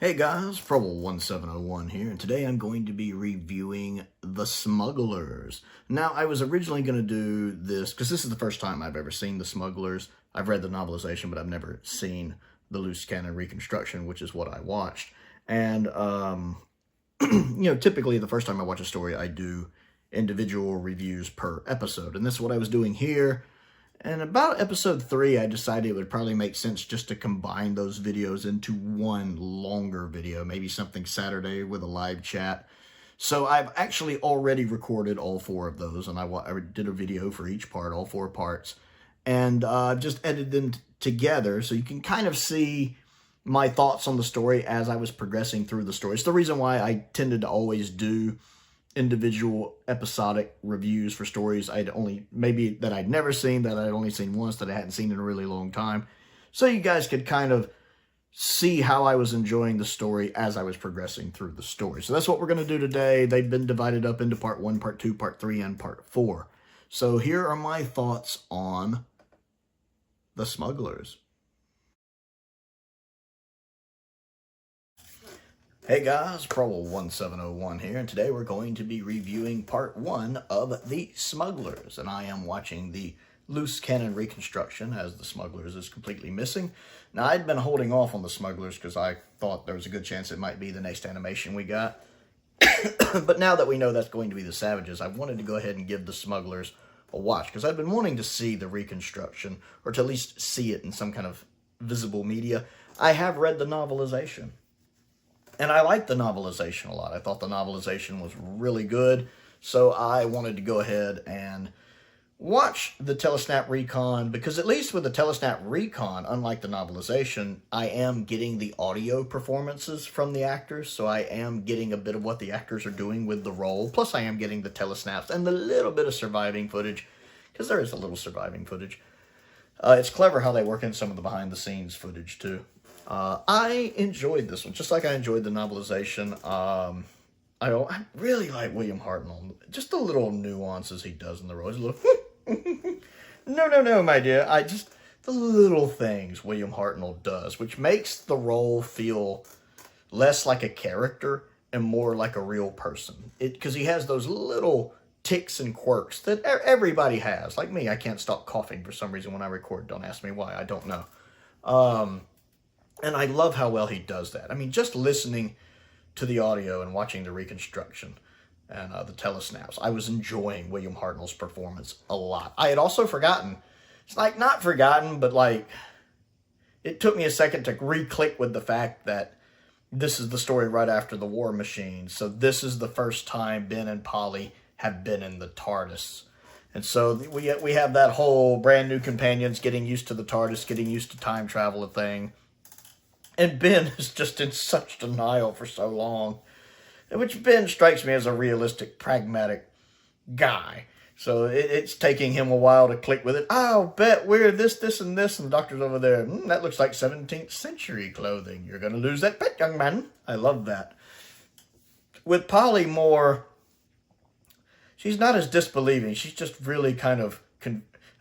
Hey guys, Prowl 1701 here, and today I'm going to be reviewing The Smugglers. Now, I was originally going to do this, because this is the first time I've ever seen The Smugglers. I've read the novelization, but I've never seen the loose cannon reconstruction, which is what I watched. And, typically the first time I watch a story, I do individual reviews per episode. And this is what I was doing here. And about episode 3, I decided it would probably make sense just to combine those videos into one longer video, maybe something Saturday with a live chat. So I've actually already recorded all 4 of those, and I did a video for each part, all 4 parts, and just edited them together so you can kind of see my thoughts on the story as I was progressing through the story. It's the reason why I tended to always do individual episodic reviews for stories that I'd never seen, that I'd only seen once, that I hadn't seen in a really long time. So you guys could kind of see how I was enjoying the story as I was progressing through the story. So that's what we're going to do today. They've been divided up into part 1, part 2, part 3, and part 4. So here are my thoughts on The Smugglers. Hey guys, Prowl 1701 here, and today we're going to be reviewing part 1 of The Smugglers, and I am watching the loose cannon reconstruction as The Smugglers is completely missing. Now, I'd been holding off on The Smugglers because I thought there was a good chance it might be the next animation we got, but now that we know that's going to be the Savages, I wanted to go ahead and give The Smugglers a watch, because I've been wanting to see the reconstruction, or to at least see it in some kind of visible media. I have read the novelization. And I liked the novelization a lot. I thought the novelization was really good. So I wanted to go ahead and watch the Telesnap RECON, because at least with the Telesnap RECON, unlike the novelization, I am getting the audio performances from the actors. So I am getting a bit of what the actors are doing with the role. Plus I am getting the telesnaps and the little bit of surviving footage, because there is a little surviving footage. It's clever how they work in some of the behind-the-scenes footage, too. I enjoyed this one, just like I enjoyed the novelization. I really like William Hartnell. Just the little nuances he does in the role. He's a little, no, my dear. The little things William Hartnell does, which makes the role feel less like a character and more like a real person. Because he has those little ticks and quirks that everybody has. Like me, I can't stop coughing for some reason when I record. Don't ask me why. I don't know. And I love how well he does that. I mean, just listening to the audio and watching the reconstruction and the telesnaps, I was enjoying William Hartnell's performance a lot. I had also forgotten. It's like, not forgotten, but like, it took me a second to re-click with the fact that this is the story right after the War Machine. So this is the first time Ben and Polly have been in the TARDIS. And so we have that whole brand new companions getting used to the TARDIS, getting used to time travel thing. And Ben is just in such denial for so long, which Ben strikes me as a realistic, pragmatic guy. So it's taking him a while to click with it. I'll bet we're this, and this, and the doctor's over there. That looks like 17th century clothing. You're going to lose that bet, young man. I love that. With Polly more, she's not as disbelieving. She's just really kind of, I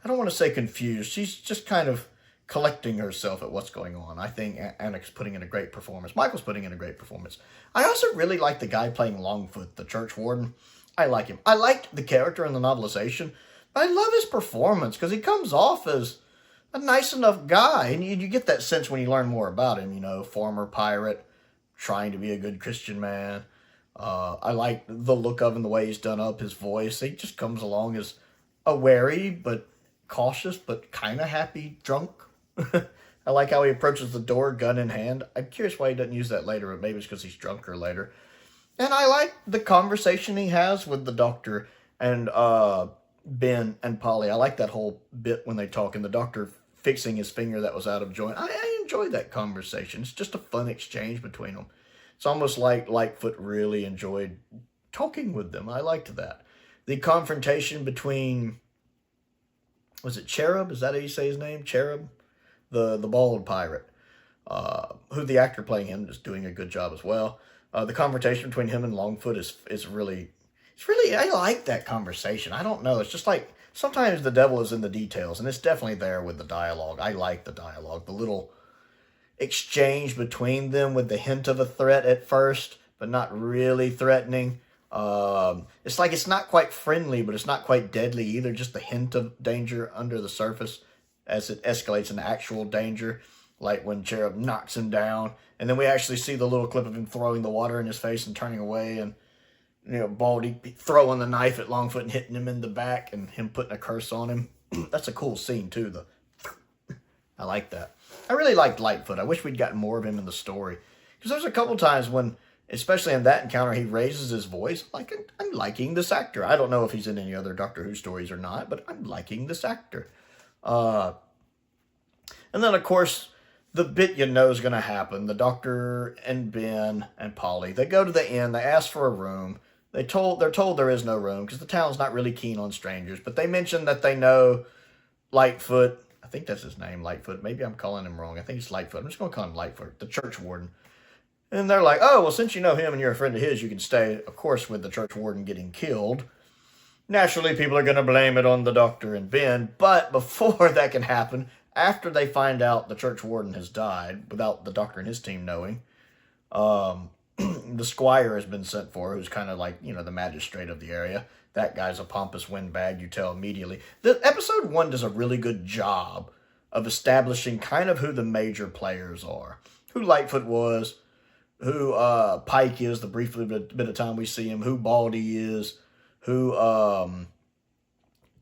don't want to say confused. She's just kind of collecting herself at what's going on. I think Annick's putting in a great performance. Michael's putting in a great performance. I also really like the guy playing Longfoot, the church warden. I like him. I liked the character in the novelization, but I love his performance because he comes off as a nice enough guy. And you get that sense when you learn more about him, former pirate, trying to be a good Christian man. I like the look of him, the way he's done up, his voice. He just comes along as a wary, but cautious, but kind of happy drunk. I like how he approaches the door, gun in hand. I'm curious why he doesn't use that later, but maybe it's because he's drunker later. And I like the conversation he has with the doctor and Ben and Polly. I like that whole bit when they talk, and the doctor fixing his finger that was out of joint. I enjoy that conversation. It's just a fun exchange between them. It's almost like Lightfoot really enjoyed talking with them. I liked that. The confrontation between, was it Cherub? Is that how you say his name? Cherub? The bald pirate, who the actor playing him is doing a good job as well. The conversation between him and Longfoot is really, I like that conversation. I don't know. It's just like, sometimes the devil is in the details, and it's definitely there with the dialogue. I like the dialogue. The little exchange between them with the hint of a threat at first, but not really threatening. It's like it's not quite friendly, but it's not quite deadly either. Just the hint of danger under the surface as it escalates into actual danger, like when Cherub knocks him down. And then we actually see the little clip of him throwing the water in his face and turning away, and Baldy throwing the knife at Longfoot and hitting him in the back, and him putting a curse on him. That's a cool scene too. I like that. I really liked Lightfoot. I wish we'd gotten more of him in the story, because there's a couple times when, especially in that encounter, he raises his voice. Like, I'm liking this actor. I don't know if he's in any other Doctor Who stories or not, but I'm liking this actor. And then, of course, the bit you know is going to happen. The Doctor and Ben and Polly, they go to the inn. They ask for a room. They're told there is no room because the town's not really keen on strangers. But they mention that they know Lightfoot. I think that's his name, Lightfoot. Maybe I'm calling him wrong. I think it's Lightfoot. I'm just going to call him Lightfoot, the church warden. And they're like, oh, well, since you know him and you're a friend of his, you can stay, of course, with the church warden getting killed. Naturally, people are going to blame it on the Doctor and Ben. But before that can happen, after they find out the church warden has died, without the Doctor and his team knowing, the squire has been sent for, who's kind of like, the magistrate of the area. That guy's a pompous windbag, you tell immediately. The episode 1 does a really good job of establishing kind of who the major players are. Who Lightfoot was, who Pike is, the brief bit of time we see him, who Baldy is, who, a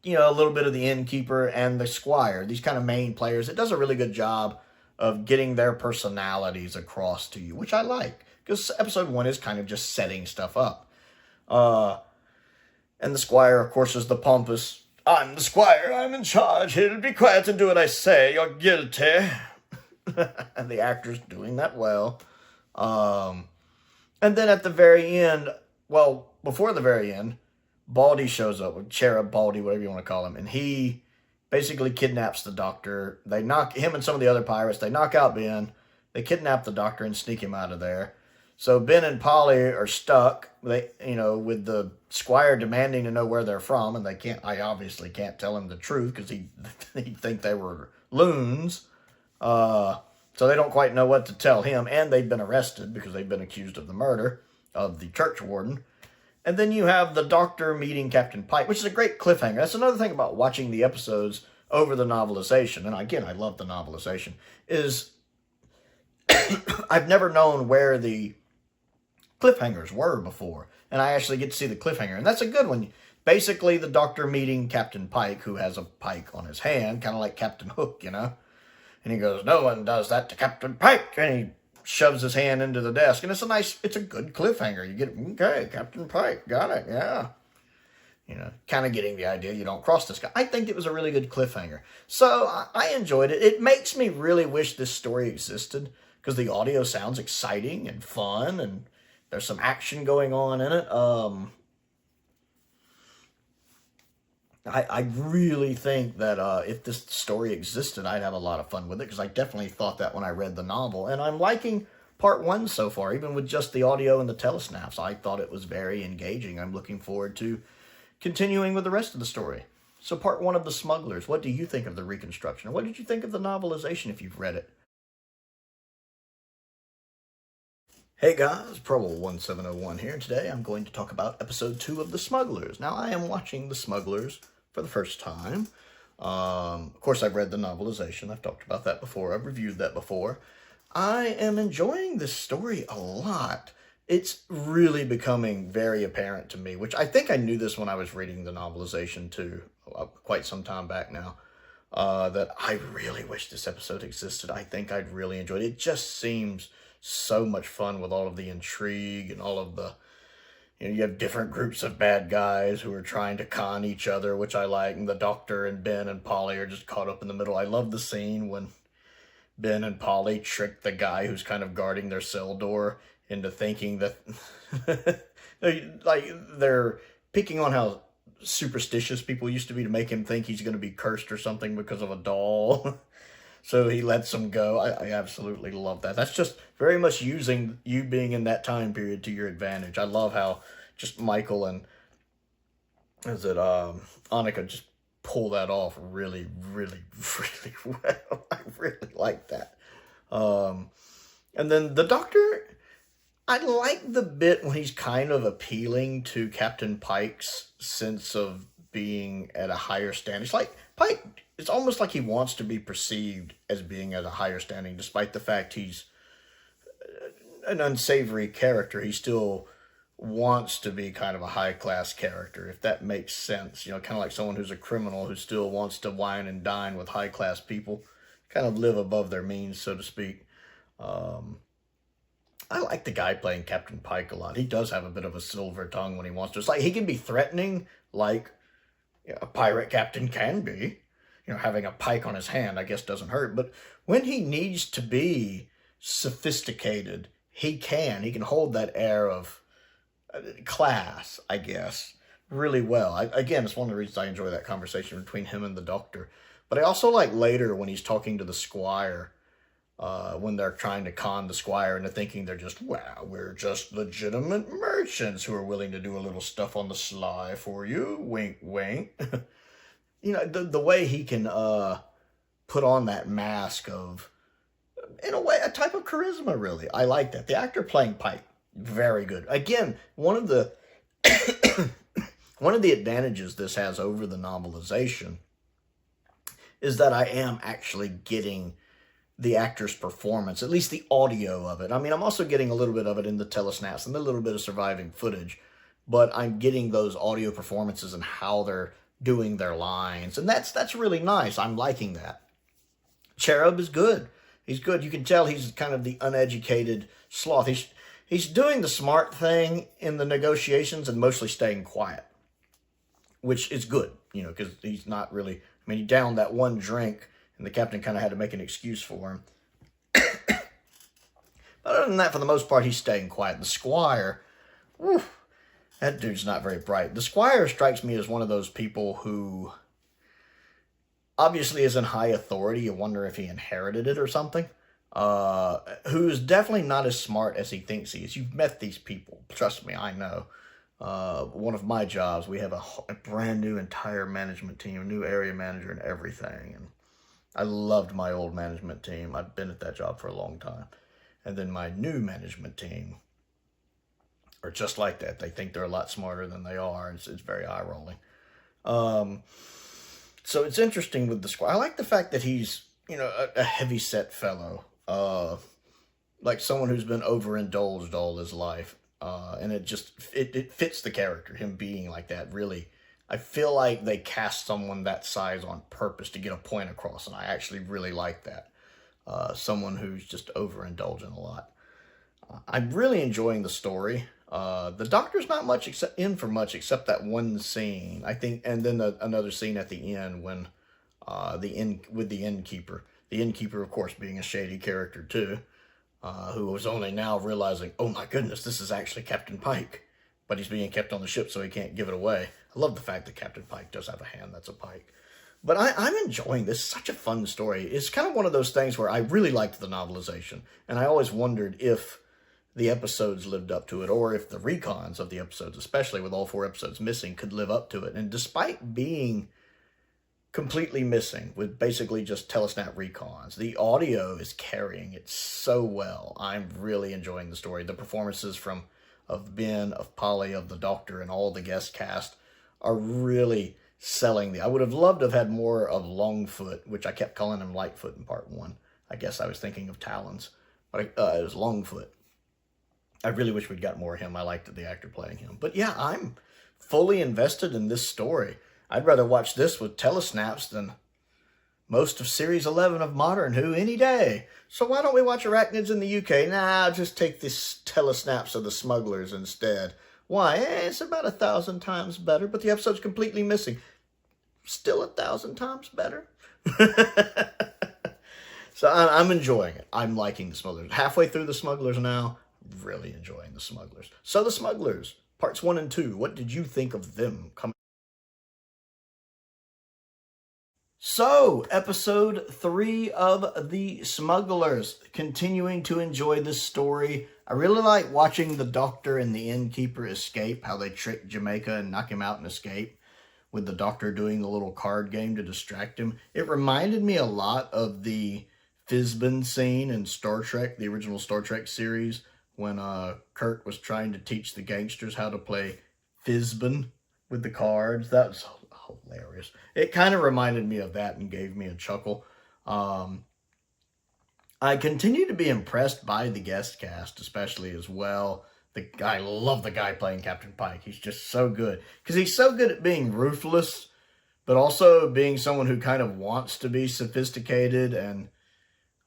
little bit of the innkeeper and the squire. These kind of main players. It does a really good job of getting their personalities across to you, which I like. Because episode 1 is kind of just setting stuff up. And the squire, of course, is the pompous, I'm the squire, I'm in charge, here, be quiet and do what I say, you're guilty. And the actor's doing that well. And then at the very end, well, before the very end, Baldy shows up, or Cherub, Baldy, whatever you want to call him, and he basically kidnaps the Doctor. They knock him and some of the other pirates, they knock out Ben, they kidnap the Doctor and sneak him out of there. So Ben and Polly are stuck, with the squire demanding to know where they're from, and I obviously can't tell him the truth, because he'd think they were loons. So they don't quite know what to tell him, and they've been arrested, because they've been accused of the murder of the church warden. And then you have the Doctor meeting Captain Pike, which is a great cliffhanger. That's another thing about watching the episodes over the novelization, and again, I love the novelization, is I've never known where the cliffhangers were before, and I actually get to see the cliffhanger, and that's a good one. Basically, the Doctor meeting Captain Pike, who has a pike on his hand, kind of like Captain Hook, And he goes, no one does that to Captain Pike, and he shoves his hand into the desk, and it's a good cliffhanger. You get, okay, Captain Pike, got it, yeah. Kind of getting the idea you don't cross this guy. I think it was a really good cliffhanger. So I enjoyed it. It makes me really wish this story existed, because the audio sounds exciting and fun, and there's some action going on in it. I really think that if this story existed, I'd have a lot of fun with it, because I definitely thought that when I read the novel. And I'm liking part 1 so far, even with just the audio and the telesnaps. I thought it was very engaging. I'm looking forward to continuing with the rest of the story. So part 1 of The Smugglers, what do you think of the reconstruction? Or what did you think of the novelization if you've read it? Hey guys, Prowl 1701 here, and today I'm going to talk about episode 2 of The Smugglers. Now, I am watching The Smugglers for the first time. Of course, I've read the novelization. I've talked about that before. I've reviewed that before. I am enjoying this story a lot. It's really becoming very apparent to me, which I think I knew this when I was reading the novelization too, quite some time back now, that I really wish this episode existed. I think I'd really enjoy it. It just seems so much fun with all of the intrigue and all of the, you have different groups of bad guys who are trying to con each other, which I like, and the Doctor and Ben and Polly are just caught up in the middle. I love the scene when Ben and Polly trick the guy who's kind of guarding their cell door into thinking that, they're picking on how superstitious people used to be to make him think he's going to be cursed or something because of a doll. So he lets them go. I absolutely love that. That's just very much using you being in that time period to your advantage. I love how just Michael and Annika just pull that off really, really, really well. I really like that. And then the Doctor, I like the bit when he's kind of appealing to Captain Pike's sense of being at a higher standing. It's like Pike, it's almost like he wants to be perceived as being at a higher standing, despite the fact he's an unsavory character. He still wants to be kind of a high-class character, if that makes sense. You know, kind of like someone who's a criminal who still wants to wine and dine with high-class people, kind of live above their means, so to speak. I like the guy playing Captain Pike a lot. He does have a bit of a silver tongue when he wants to. It's like he can be threatening, like a pirate captain can be. You know, having a pike on his hand, I guess, doesn't hurt. But when he needs to be sophisticated, he can. He can hold that air of class, I guess, really well. Again, it's one of the reasons I enjoy that conversation between him and the Doctor. But I also like later when he's talking to the Squire, when they're trying to con the Squire into thinking they're just, well, we're just legitimate merchants who are willing to do a little stuff on the sly for you. Wink, wink. You know, the way he can put on that mask of, in a way, a type of charisma, really. I like that. The actor playing Pike, very good. Again, one of the one of the advantages this has over the novelization is that I am actually getting the actor's performance, at least the audio of it. I mean, I'm also getting a little bit of it in the telesnaps and a little bit of surviving footage, but I'm getting those audio performances and how they're doing their lines, and that's really nice. I'm liking that. Cherub is good. He's good. You can tell he's kind of the uneducated sloth. He's doing the smart thing in the negotiations and mostly staying quiet, which is good, you know, because he's not really, I mean, he downed that one drink, and the captain kind of had to make an excuse for him. But other than that, for the most part, he's staying quiet. The Squire, whew, that dude's not very bright. The Squire strikes me as one of those people who obviously is in high authority. You wonder if he inherited it or something. Who's definitely not as smart as he thinks he is. You've met these people. Trust me, I know. One of my jobs, we have a brand new entire management team, a new area manager and everything. And I loved my old management team. I've been at that job for a long time. And then my new management team are just like that. They think they're a lot smarter than they are. It's very eye-rolling. So it's interesting with the Squire. I like the fact that he's, you know, a heavy-set fellow. Like someone who's been overindulged all his life. And it fits the character, him being like that, really. I feel like they cast someone that size on purpose to get a point across, and I actually really like that. Someone who's just overindulgent a lot. I'm really enjoying the story. The Doctor's not much in for much except that one scene, I think, and then another scene at the end when with the innkeeper. The innkeeper, of course, being a shady character too, who was only now realizing, oh my goodness, this is actually Captain Pike, but he's being kept on the ship so he can't give it away. I love the fact that Captain Pike does have a hand that's a pike. But I'm enjoying this. Such a fun story. It's kind of one of those things where I really liked the novelization, and I always wondered if the episodes lived up to it, or if the recons of the episodes, especially with all 4 episodes missing, could live up to it. And despite being completely missing, with basically just telesnap recons, the audio is carrying it so well. I'm really enjoying the story. The performances of Ben, of Polly, of the Doctor, and all the guest cast are really selling I would have loved to have had more of Longfoot, which I kept calling him Lightfoot in part 1. I guess I was thinking of Talons, but it was Longfoot. I really wish we'd got more of him. I liked the actor playing him. But yeah, I'm fully invested in this story. I'd rather watch this with telesnaps than most of Series 11 of Modern Who any day. So why don't we watch Arachnids in the UK? Nah, I'll just take this telesnaps of the Smugglers instead. Why? It's about 1,000 times better, but the episode's completely missing. Still 1,000 times better. So I'm enjoying it. I'm liking the Smugglers. Halfway through the Smugglers now. Really enjoying the Smugglers. So the Smugglers, parts 1 and 2. What did you think of them? So, episode 3 of the Smugglers. Continuing to enjoy this story. I really like watching the Doctor and the innkeeper escape. How they trick Jamaica and knock him out and escape. With the Doctor doing the little card game to distract him. It reminded me a lot of the Fizbin scene in Star Trek, the original Star Trek series, when Kirk was trying to teach the gangsters how to play Fizbin with the cards. That was hilarious. It kind of reminded me of that and gave me a chuckle. I continue to be impressed by the guest cast, especially as well. I love the guy playing Captain Pike. He's just so good. Because he's so good at being ruthless, but also being someone who kind of wants to be sophisticated and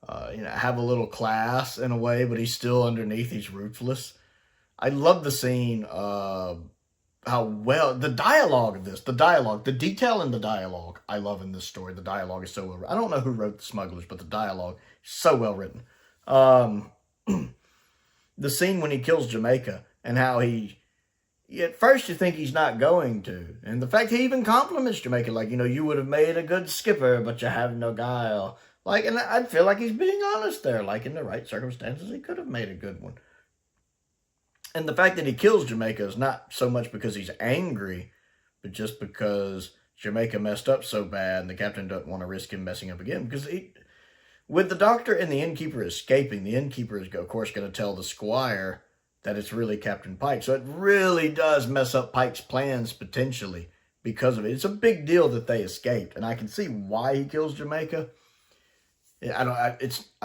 have a little class in a way, but he's still underneath, he's ruthless. I love the scene, how well, the dialogue of this, the detail in the dialogue, I love in this story. The dialogue is so well written. I don't know who wrote The Smugglers, but the dialogue is so well written. The scene when he kills Jamaica and how at first you think he's not going to. And the fact he even compliments Jamaica, like, you would have made a good skipper, but you have no guile. Like, and I feel like he's being honest there. Like, in the right circumstances, he could have made a good one. And the fact that he kills Jamaica is not so much because he's angry, but just because Jamaica messed up so bad and the captain doesn't want to risk him messing up again. Because with the doctor and the innkeeper escaping, the innkeeper is, of course, going to tell the squire that it's really Captain Pike. So it really does mess up Pike's plans, potentially, because of it. It's a big deal that they escaped. And I can see why he kills Jamaica. I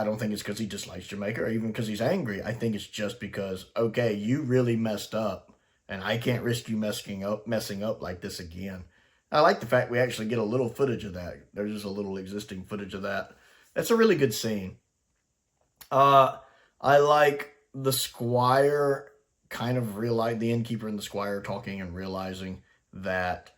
don't think it's because he dislikes Jamaica or even because he's angry. I think it's just because, okay, you really messed up, and I can't risk you messing up like this again. I like the fact we actually get a little footage of that. There's just a little existing footage of that. That's a really good scene. I like the squire kind of the innkeeper and the squire talking and realizing that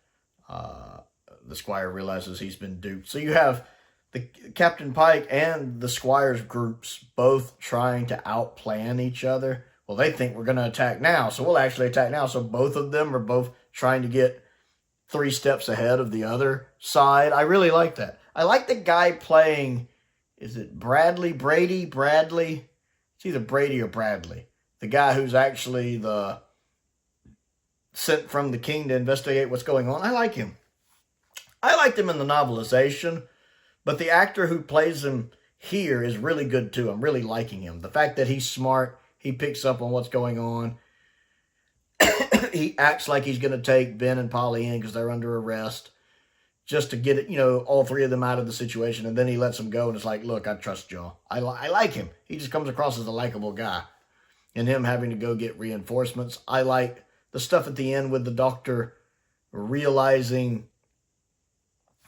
the squire realizes he's been duped. So you have the Captain Pike and the squire's groups both trying to outplan each other. Well, they think we're going to attack now, so we'll actually attack now. So both of them are both trying to get 3 steps ahead of the other side. I really like that. I like the guy playing, is it Bradley? It's either Brady or Bradley. The guy who's actually sent from the king to investigate what's going on. I like him. I liked him in the novelization. But the actor who plays him here is really good too. I'm really liking him. The fact that he's smart, he picks up on what's going on. He acts like he's going to take Ben and Polly in because they're under arrest just to get it, all 3 of them out of the situation. And then he lets them go and it's like, look, I trust y'all. I like him. He just comes across as a likable guy. And him having to go get reinforcements. I like the stuff at the end with the doctor realizing,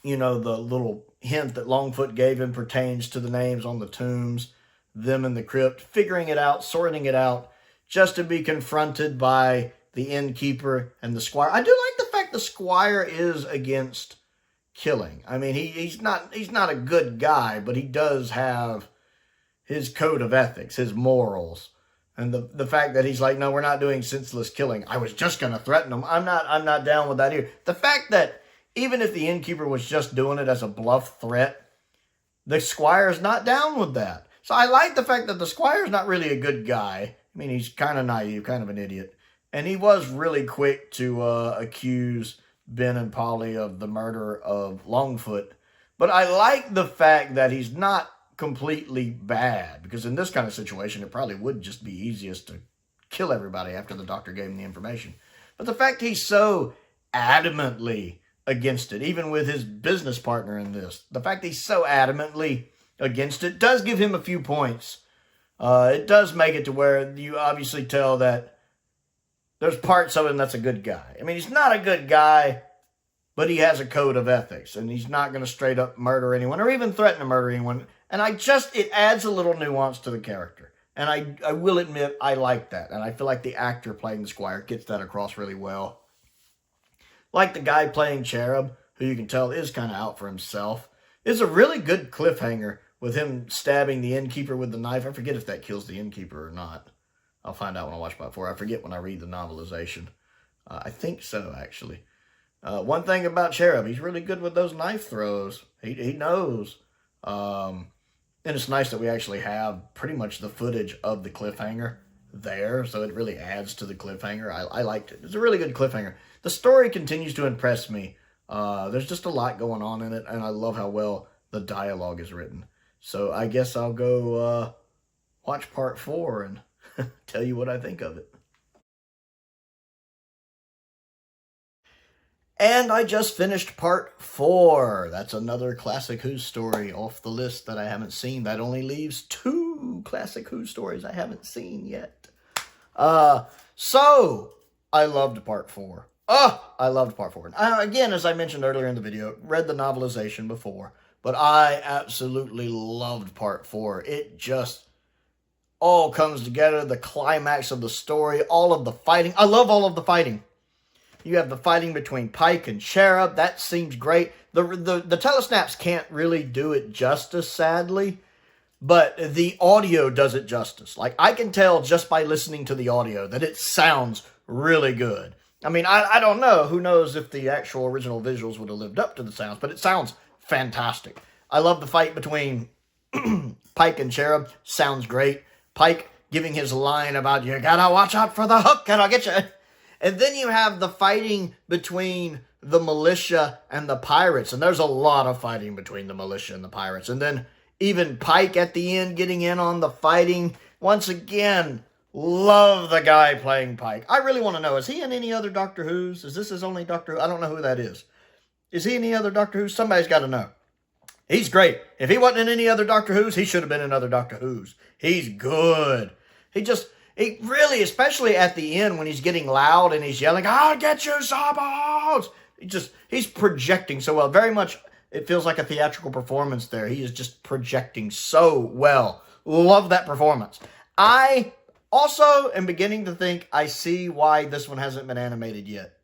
the little hint that Longfoot gave him pertains to the names on the tombs, them in the crypt, figuring it out, sorting it out, just to be confronted by the innkeeper and the squire. I do like the fact the squire is against killing. I mean, he's not a good guy, but he does have his code of ethics, his morals. And the fact that he's like, no, we're not doing senseless killing. I was just going to threaten him. I'm not down with that here. The fact that even if the innkeeper was just doing it as a bluff threat, the squire's not down with that. So I like the fact that the squire's not really a good guy. I mean, he's kind of naive, kind of an idiot. And he was really quick to accuse Ben and Polly of the murder of Longfoot. But I like the fact that he's not completely bad. Because in this kind of situation, it probably would just be easiest to kill everybody after the doctor gave him the information. But the fact he's so adamantly against it, even with his business partner in this. The fact he's so adamantly against it does give him a few points. It does make it to where you obviously tell that there's parts of him that's a good guy. I mean, he's not a good guy, but he has a code of ethics, and he's not going to straight up murder anyone or even threaten to murder anyone. And it adds a little nuance to the character. And I will admit, I like that. And I feel like the actor playing the squire gets that across really well. Like the guy playing Cherub, who you can tell is kind of out for himself. It's a really good cliffhanger with him stabbing the innkeeper with the knife. I forget if that kills the innkeeper or not. I'll find out when I watch Part 4. I forget when I read the novelization. I think so, actually. One thing about Cherub, he's really good with those knife throws. He knows. And it's nice that we actually have pretty much the footage of the cliffhanger there, so it really adds to the cliffhanger. I liked it. It's a really good cliffhanger. The story continues to impress me. There's just a lot going on in it, and I love how well the dialogue is written. So I guess I'll go watch part 4 and tell you what I think of it. And I just finished part 4. That's another Classic Who story off the list that I haven't seen. That only leaves 2 Classic Who stories I haven't seen yet. So I loved part 4. I loved part 4. Again, as I mentioned earlier in the video, read the novelization before, but I absolutely loved part 4. It just all comes together. The climax of the story, all of the fighting. I love all of the fighting. You have the fighting between Pike and Cherub. That seems great. The telesnaps can't really do it justice, sadly. But the audio does it justice. Like, I can tell just by listening to the audio that it sounds really good. I mean, I don't know. Who knows if the actual original visuals would have lived up to the sounds. But it sounds fantastic. I love the fight between Pike and Cherub. Sounds great. Pike giving his line about, you gotta watch out for the hook and I'll get you. And then you have the fighting between the militia and the pirates. And there's a lot of fighting between the militia and the pirates. And then even Pike at the end getting in on the fighting. Once again, love the guy playing Pike. I really want to know, is he in any other Doctor Who's? Is this his only Doctor Who? I don't know who that is. Is he in any other Doctor Who's? Somebody's got to know. He's great. If he wasn't in any other Doctor Who's, he should have been in other Doctor Who's. He's good. He really, especially at the end when he's getting loud and he's yelling, I'll get you, Sawbones! He's projecting so well. Very much, it feels like a theatrical performance there. He is just projecting so well. Love that performance. I also am beginning to think I see why this one hasn't been animated yet.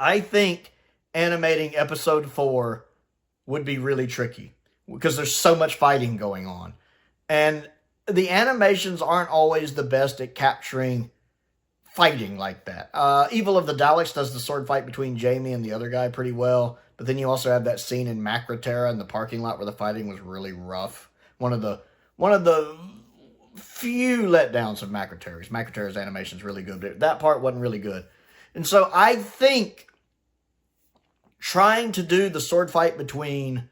I think animating episode 4 would be really tricky because there's so much fighting going on. And the animations aren't always the best at capturing fighting like that. Evil of the Daleks does the sword fight between Jamie and the other guy pretty well. But then you also have that scene in Macroterra in the parking lot where the fighting was really rough. One of the few letdowns of Macroterra's. Macroterra's animation is really good, but that part wasn't really good. And so I think trying to do the sword fight between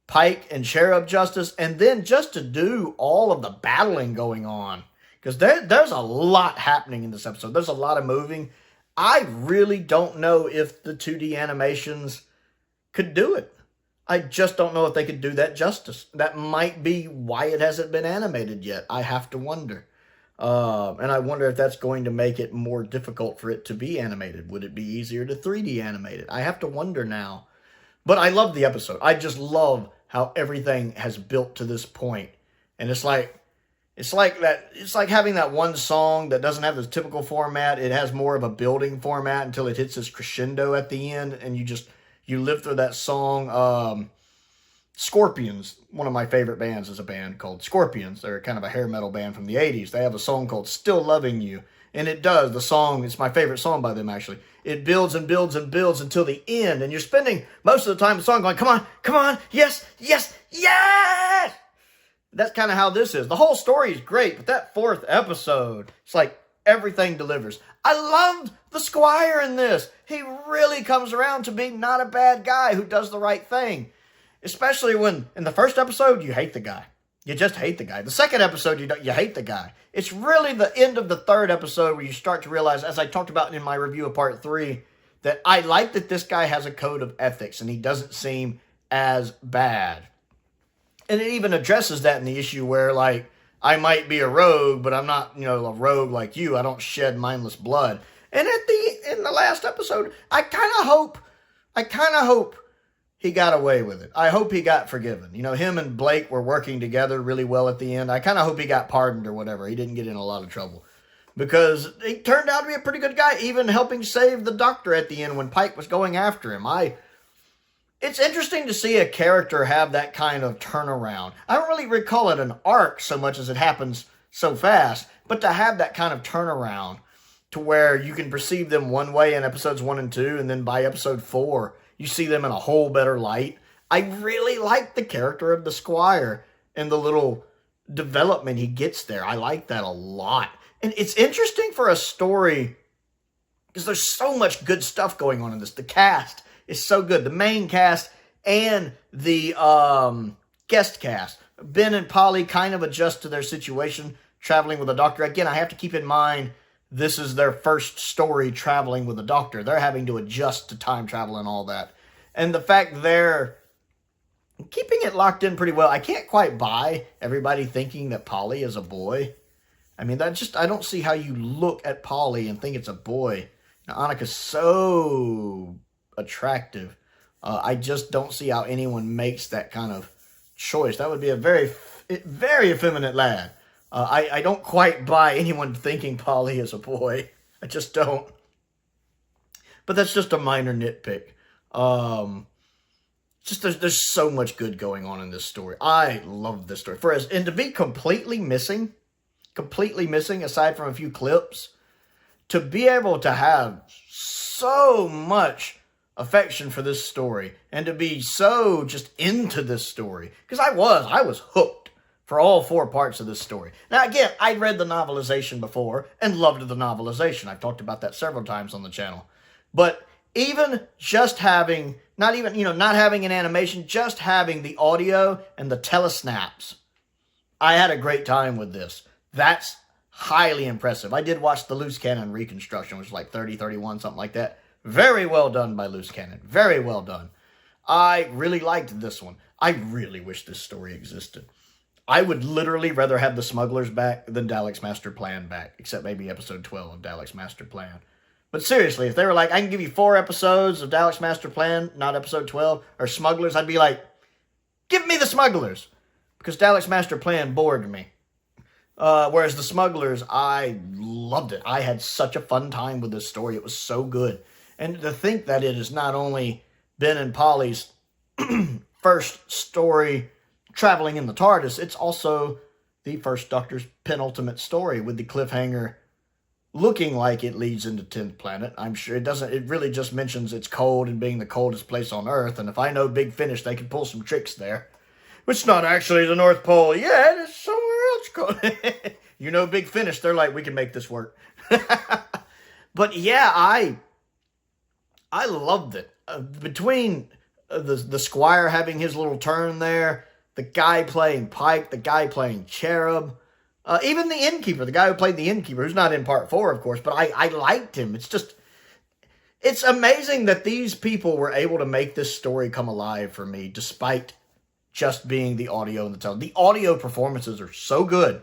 Pike and Cherub justice, and then just to do all of the battling going on, because there's a lot happening in this episode. There's a lot of moving. I really don't know if the 2D animations could do it. I just don't know if they could do that justice. That might be why it hasn't been animated yet. I have to wonder. And I wonder if that's going to make it more difficult for it to be animated. Would it be easier to 3D animate it? I have to wonder now. But I love the episode. I just love how everything has built to this point. And it's like having that one song that doesn't have the typical format. It has more of a building format until it hits this crescendo at the end, and you live through that song. Scorpions, one of my favorite bands, is a band called Scorpions. They're kind of a hair metal band from the 80s. They have a song called Still Loving You. And it does. The song, it's my favorite song by them, actually. It builds and builds and builds until the end. And you're spending most of the time in the song going, come on, yes, yes, yes! That's kind of how this is. The whole story is great, but that 4th episode, it's like everything delivers. I loved the Squire in this. He really comes around to being not a bad guy who does the right thing. Especially when, in the 1st episode, you hate the guy. You just hate the guy. The 2nd episode, you hate the guy. It's really the end of the 3rd episode where you start to realize, as I talked about in my review of part 3, that I like that this guy has a code of ethics and he doesn't seem as bad. And it even addresses that in the issue where, like, I might be a rogue, but I'm not, a rogue like you. I don't shed mindless blood. And in the last episode, I kind of hope he got away with it. I hope he got forgiven. Him and Blake were working together really well at the end. I kind of hope he got pardoned or whatever. He didn't get in a lot of trouble. Because he turned out to be a pretty good guy, even helping save the Doctor at the end when Pike was going after him. It's interesting to see a character have that kind of turnaround. I don't really recall it an arc so much as it happens so fast, but to have that kind of turnaround to where you can perceive them one way in episodes 1 and 2, and then by episode 4, you see them in a whole better light. I really like the character of the Squire and the little development he gets there. I like that a lot. And it's interesting for a story because there's so much good stuff going on in this. The cast is so good. The main cast and the guest cast. Ben and Polly kind of adjust to their situation traveling with a doctor. Again, I have to keep in mind this is their first story traveling with a doctor. They're having to adjust to time travel and all that. And the fact they're keeping it locked in pretty well. I can't quite buy everybody thinking that Polly is a boy. I mean, I don't see how you look at Polly and think it's a boy. Now, Annika's so attractive. I just don't see how anyone makes that kind of choice. That would be a very, very effeminate lad. I don't quite buy anyone thinking Polly is a boy. I just don't. But that's just a minor nitpick. There's so much good going on in this story. I love this story. And to be completely missing, aside from a few clips, to be able to have so much affection for this story and to be so just into this story, because I was hooked for all 4 parts of this story. Now again, I'd read the novelization before and loved the novelization. I've talked about that several times on the channel. But even just having, not having an animation, just having the audio and the telesnaps, I had a great time with this. That's highly impressive. I did watch the Loose Cannon reconstruction, which was like 30-31, something like that. Very well done by Loose Cannon. Very well done. I really liked this one. I really wish this story existed. I would literally rather have the Smugglers back than Dalek's Master Plan back, except maybe episode 12 of Dalek's Master Plan. But seriously, if they were like, I can give you 4 episodes of Dalek's Master Plan, not episode 12, or Smugglers, I'd be like, give me the Smugglers! Because Dalek's Master Plan bored me. Whereas the Smugglers, I loved it. I had such a fun time with this story. It was so good. And to think that it is not only Ben and Polly's first story traveling in the TARDIS, it's also the first Doctor's penultimate story, with the cliffhanger looking like it leads into 10th Planet. I'm sure it doesn't. It really just mentions it's cold and being the coldest place on Earth. And if I know Big Finish, they can pull some tricks there. It's not actually the North Pole yet. It's somewhere else cold. You know Big Finish, they're like, we can make this work. But yeah, I loved it. Between the Squire having his little turn there, the guy playing Pike, the guy playing Cherub, even the Innkeeper, the guy who played the Innkeeper, who's not in part 4, of course, but I liked him. It's amazing that these people were able to make this story come alive for me, despite just being the audio and the tone. The audio performances are so good,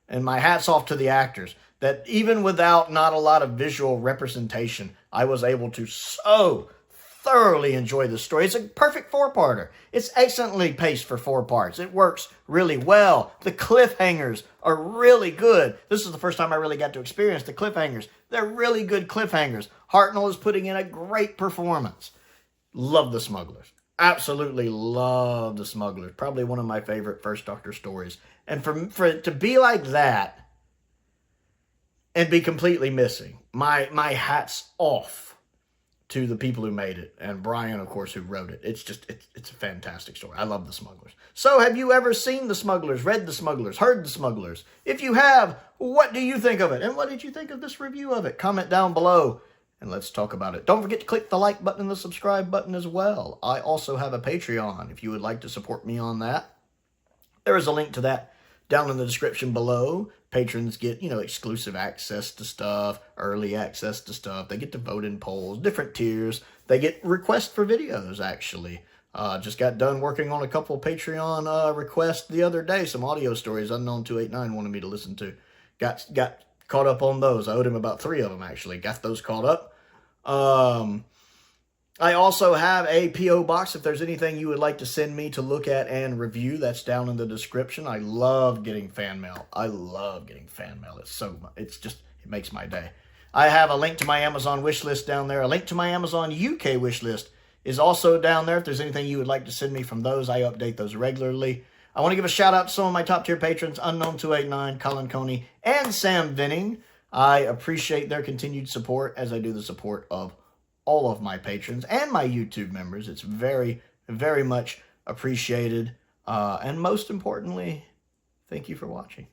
and my hat's off to the actors, that even without not a lot of visual representation, I was able to so thoroughly enjoy this story. It's a perfect 4-parter. It's excellently paced for 4 parts. It works really well. The cliffhangers are really good. This is the first time I really got to experience the cliffhangers. They're really good cliffhangers. Hartnell is putting in a great performance. Love the Smugglers. Absolutely love the Smugglers. Probably one of my favorite First Doctor stories. And for it to be like that and be completely missing, my hat's off to the people who made it, and Brian, of course, who wrote it. It's a fantastic story. I love the Smugglers. So, have you ever seen the Smugglers, read the Smugglers, heard the Smugglers? If you have, what do you think of it? And what did you think of this review of it? Comment down below, and let's talk about it. Don't forget to click the like button and the subscribe button as well. I also have a Patreon, if you would like to support me on that. There is a link to that down in the description below. Patrons get, exclusive access to stuff, early access to stuff. They get to vote in polls, different tiers. They get requests for videos, actually. Just got done working on a couple Patreon requests the other day. Some audio stories Unknown289 wanted me to listen to. Got caught up on those. I owed him about 3 of them, actually. Got those caught up. I also have a P.O. box. If there's anything you would like to send me to look at and review, that's down in the description. I love getting fan mail. It makes my day. I have a link to my Amazon wishlist down there. A link to my Amazon UK wishlist is also down there. If there's anything you would like to send me from those, I update those regularly. I want to give a shout out to some of my top tier patrons, Unknown289, Colin Coney, and Sam Venning. I appreciate their continued support, as I do the support of all of my patrons and my YouTube members. It's very, very much appreciated. And most importantly, thank you for watching.